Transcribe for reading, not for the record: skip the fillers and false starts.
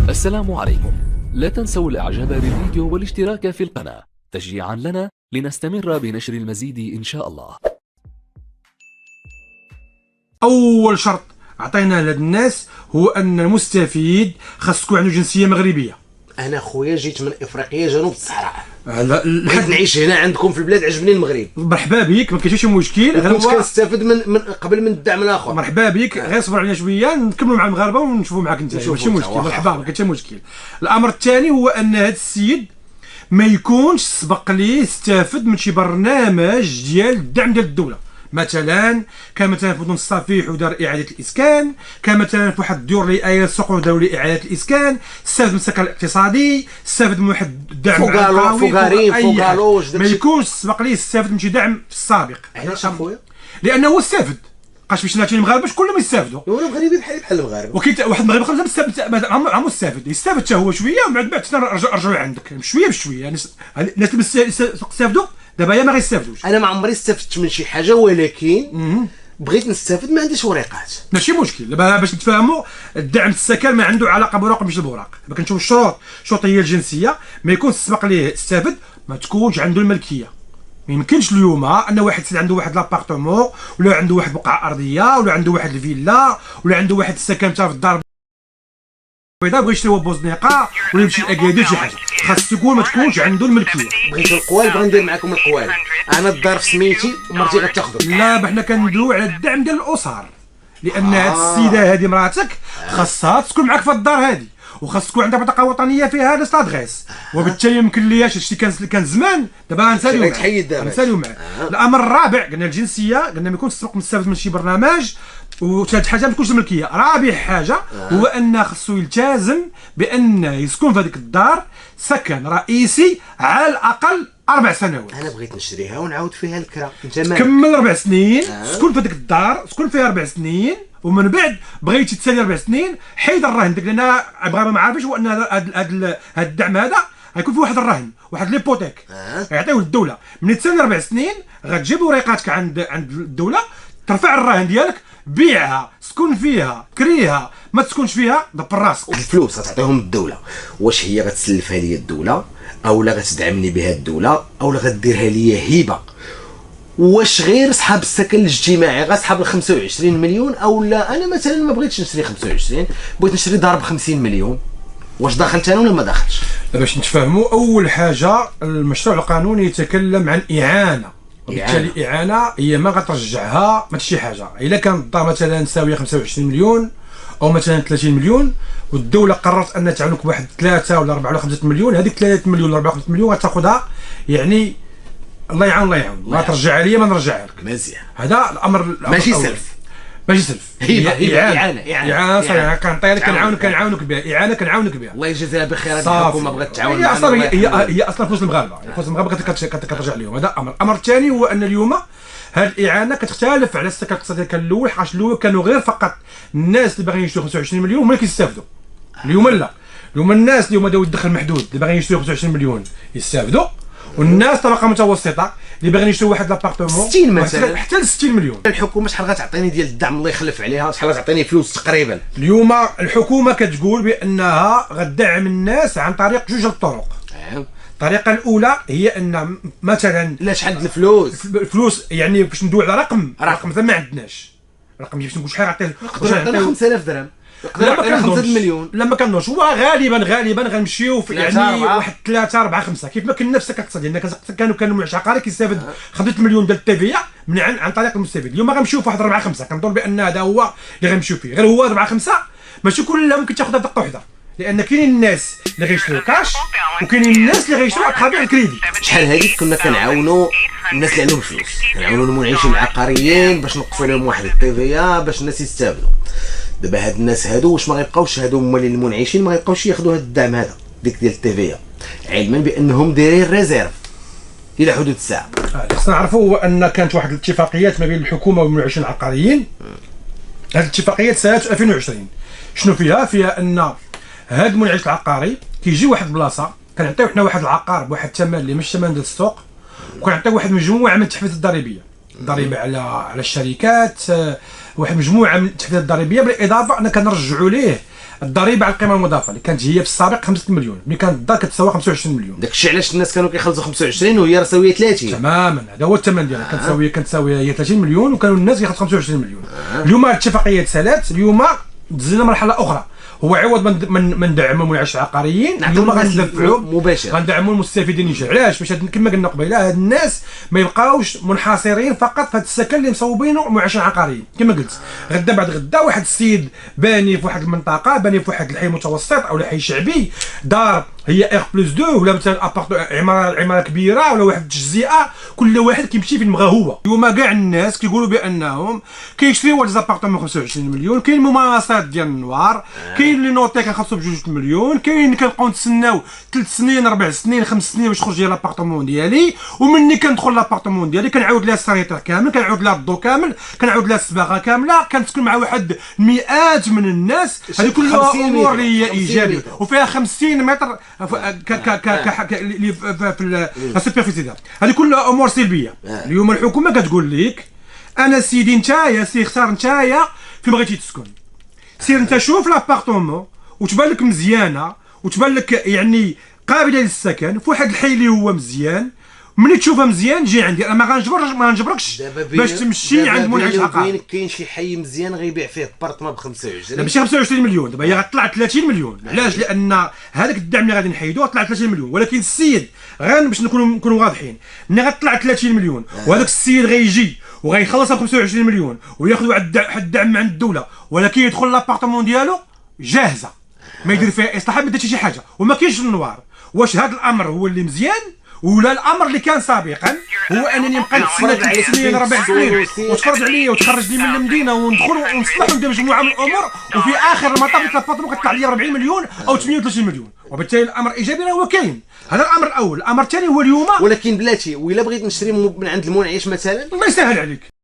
السلام عليكم. لا تنسوا الاعجاب بالفيديو والاشتراك في القناة تشجيعا لنا لنستمر بنشر المزيد ان شاء الله. اول شرط عطينا لهاد الناس هو ان المستفيد خاص تكون عنده جنسيه مغربيه. انا خويا جيت من افريقيا جنوب الصحراء، بغيت نعيش هنا عندكم في البلاد، عجبني المغرب. مرحبا بك، ما كاينش شي مشكل. غير كنت كنستافد من قبل من الدعم الاخر. مرحبا بك، غير صبر علينا شويه نكملوا مع المغاربه ونشوفوا معاك انت، ماشي مشكل. مرحبا، ما كاينش مشكل. الامر الثاني هو ان هذا السيد ما يكونش سبق ليه استافد من شي برنامج ديال الدعم ديال الدوله، مثلا كمثلا في مدن الصفيح ودار اعاده الاسكان، كمثلا في واحد الديور اللي ايا السوق وداروا لاعاده الاسكان، استافد من السكن الاقتصادي، استافد من واحد الدعم فوقالوج ما يكونش سبق ليه استافد من شي دعم في السابق. علاش اخويا؟ لانه هو استافد، بقاش باش نعطي المغاربه كلهم يستافدوا. هو المغربي بحال المغاربه، وكاين واحد المغربي خرج عمو استافد، يستافد حتى هو شويه، ومن بعد رجعوا عندك شويه بشويه. يعني الناس اللي استافدوا دابا ما غيستافدوش. انا ما عمري استفدت من شي حاجه، ولكن بغيت نستافد، ما عنديش وريقات. ماشي مشكل. دابا باش نتفاهموا، الدعم السكن ما عنده علاقه بوراق ماشي بوراق. دابا كنشوف الشروط هي الجنسيه، ما يكونش سبق ليه استافد، ما تكونش عنده الملكيه. ما يمكنش اليوم ان واحد سيد عنده واحد لابارتمون، ولا عنده واحد بقعه ارضيه، ولا عنده واحد الفيلا، ولا عنده واحد السكن تاع في الدار البيضاء، بغى يشري بوزنيقه ولا يمشي لاكادير شي حاجه، خاص تكون ما تكونش عنده الملكيه. بغيتو القوال، بغا ندير معكم القوال. انا الدار في سميتي ومرتي غتاخذو. لا، حنا كندويو على الدعم ديال الاسر، لان هاد السيده هذه مراتك خاصها تكون معاك في الدار هذه، وخاص تكون عندها بطاقه وطنيه فيها هذا لادغيس، وبالتالي يمكن لياش هادشي كان زمان. دابا نساليو معاه. الامر الرابع قلنا الجنسيه، قلنا ما يكونش سبق مستافد من شي برنامج، وثالث حاجه ما تكونش الملكيه. رابع حاجه هو ان خصو يلتزم بان يسكن في هذيك الدار سكن رئيسي على الاقل 4 سنوات. انا بغيت نشريها ونعاود فيها الكرا. انت كمل 4 سنين، سكن في هذيك الدار، سكن فيها 4 سنين، ومن بعد بغيتي تسالي 4 سنين حيد الرهن ديك، لان بغا ما عارفش هو ان هذا الدعم هذا غيكون فيه واحد الرهن، واحد ليبوتيك يعطيوه الدوله. ملي تسالي 4 سنين غتجيب وريقاتك عند الدوله، ترفع الرهن ديالك، بيعها، سكن فيها، كريها، ما تسكنش فيها دبر راسك. الفلوس غتعطيهم الدوله، واش هي غتسلفها لي الدوله، او لا غتدعمني بها الدوله، او لا غديرها لي هبه؟ واش غير صحاب السكن الاجتماعي غاصحاب ال 25 مليون، او لا انا مثلا ما بغيتش نشري 25، بغيت نشري دار ب 50 مليون، واش دخلت انا ولا ما دخلتش؟ باش نتفاهموا، اول حاجه المشروع القانوني يتكلم عن اعانه، وبالتالي اعانه هي ما غترجعها ما شي حاجه. الا كانت الدار مثلا ساويه 25 مليون او مثلا 30 مليون، والدوله قررت ان تعاونك بواحد 3 ولا 4 ولا 5 مليون، هذيك 3 مليون ولا 4 5 مليون غتاخذها، يعني الله يعاون الله يعاون، ما ترجعها لي ما نرجعها لك. مزيان. هذا الامر ماشي سلف، ماشي سلف، هي اعانه صحيح. كنعطيها لك، كنعاونك بها، اعانه كنعاونك بها. الله يجازيها بخير. هذه الحكومه بغات تعاون معنا. هي اصلا فلوس المغاربه، فلوس المغاربه كترجع لهم. هذا امر. الامر الثاني هو ان اليوم هذه الاعانه كتختلف على السكن الاقتصادي. كان الاول، حاش الاول كانوا غير فقط الناس اللي باغيين يشريو 25 مليون هما اللي كيستافدوا. اليوم لا، اليوم الناس اللي هما داو الدخل محدود اللي باغيين يشريو 25 مليون يستافدوا، والناس طبقه متوسطه اللي باغيين يشريو واحد لابارتمون 60 مثلا حتى ل 60 مليون. الحكومه شحال غتعطيني ديال الدعم الله يخلف عليها؟ شحال غتعطيني فلوس تقريبا؟ اليوم الحكومه كتقول بانها غتدعم الناس عن طريق جوج الطرق. الطريقه الاولى هي ان مثلا لا شحال الفلوس يعني باش ندوي على رقم مثلا ما عندناش رقم، باش نقول شحال غنعطيه. نقدر 5000 درهم، نقدر 5 مليون. لا ما كنظنش. هو غالبا غنمشيو في يعني واحد 3 4 5 كيف ما كنا في السكن الاقتصادي. كانوا معش عقاري كيستافد 5 مليون ديال التيفيا من عن طريق المستفيد. اليوم غنمشيو في واحد 4 5. كنظن بان هذا هو اللي غنمشيو فيه. غير هو 4 5 ماشي كلهم ممكن تاخذها بدقه واحده، لان كاينين الناس اللي غيشريو كاش، وكاينين الناس اللي غيشريو اترافيغ الكريدي. شحال هذيك كنا كنعاونوا الناس اللي عندهم فلوس، كنعاونوا المنعشين العقاريين باش نقصوا لهم واحد التيفيا باش الناس يستافدوا. دابا هاد الناس هادو واش ما غيبقاوش، هادو هما اللي المنعشين ما غيبقاوش ياخذوا هاد الدعم هذا ديك ديال التيفيا، علما بانهم دايرين ريزيرف الى حدود الساعه. خصنا نعرفوا هو ان كانت واحد الاتفاقيات ما بين الحكومه والمنعشين العقاريين. هاد الاتفاقيات سنه 2020 شنو فيها ان هاد المنعش العقاري كيجي واحد البلاصه، كنعطيو حنا واحد العقار بواحد الثمن اللي مش الثمن ديال السوق، وكنعطيو واحد مجموعه من التحفيزات الضريبيه، الضريبه على الشركات، واحد مجموعه من التحفيزات الضريبيه، بالاضافه ان كنرجعوا ليه الضريبه على القيمه المضافه اللي كانت هي في السابق 5 مليون، ملي كانت الدار كتساوي 25 مليون. داكشي علاش الناس كانوا كيخلصوا 25 وهي راه ساويه 30. تماما، هذا هو الثمن ديالها. كانت هي 30 مليون وكانوا الناس كياخذوا 25 مليون. اليوم الاتفاقيه تسالات، اليوم دزنا مرحله اخرى، هو عوض من ندعموا المنعش العقاريين اليوم غندفعوا مباشر، غندعموا المستفيدين. علاش؟ باش كما قلنا قبيله هاد الناس ما يبقاوش منحصرين فقط في هذا السكن اللي مصوبينه المنعش العقاريين. كما قلت غدا بعد غدا واحد السيد باني في واحد المنطقه، باني في واحد الحي متوسط او الحي شعبي، دار هي ار بلس 2 ولا مثلا عماره كبيره ولا واحد التجزئه، كل واحد كيمشي فين بغا هو. اليوم كاع الناس كيقولوا بانهم كيشريو هاد زابارتمون 25 مليون، كاين ممارسات ديال النوار، كاين اللي نوتي كنخلصوا ب 2 مليون، كاين اللي كنبقاو نتسناو 3 سنين 4 سنين 5 سنين باش تخرج لي لابارتمون ديالي، ومني كندخل لابارتمون ديالي كنعاود لها السريطه كامل، كنعاود لها الضو كامل، كنعاود لها الصباغه كامله، كنسكن مع واحد مئات من الناس. هذه كلها امور اللي هي ايجابيه وفيها 50 متر في السوبرفيسي ديالها. هذه كلها امور سلبيه. اليوم الحكومه كتقول لك انا سيدي نتايا سي اختار نتايا فين بغيتي تسكن، سير انت شوف لابارتومون وتبان لك مزيانه وتبان لك يعني قابله للسكن في واحد الحي اللي هو مزيان، ملي تشوفها مزيان جي عندي. انا ما نجبركش باش تمشي عند منعش عقاري. كاين شي حي مزيان غيبيع فيه بارتمان ب 25، لا ماشي 25 مليون، دابا هي غطلع 30 مليون. علاش؟ لان هذاك الدعم اللي غادي نحيدوه غطلع 30 مليون، ولكن السيد غير باش نكونوا واضحين، ملي غطلع 30 مليون وهذاك السيد غيجي وغيخلصها ب 25 مليون وياخذ واحد الدعم عند الدوله، ولكن يدخل لابارتمون ديالو جاهزه ما يدير فيها اصلاحات، ما دار حتى شي حاجه وما كاينش النوار. واش هذا الامر هو اللي مزيان ولا الامر اللي كان سابقا هو انني نبقى نتسنى 3 سنين 4 سنين وتفرج عليا وتخرج لي من المدينه وندخل ونصلح وندير مجموعه من الامور وفي اخر المطاف ديك الباطمه كتطلع لي 40 مليون او 38 مليون، وبالتالي الامر ايجابي راه هو كاين. هذا الامر الاول. الامر الثاني هو اليوم ولكن بلاتي وإلا بغيت نشري من عند المنعش مثلا ما يسهل عليك.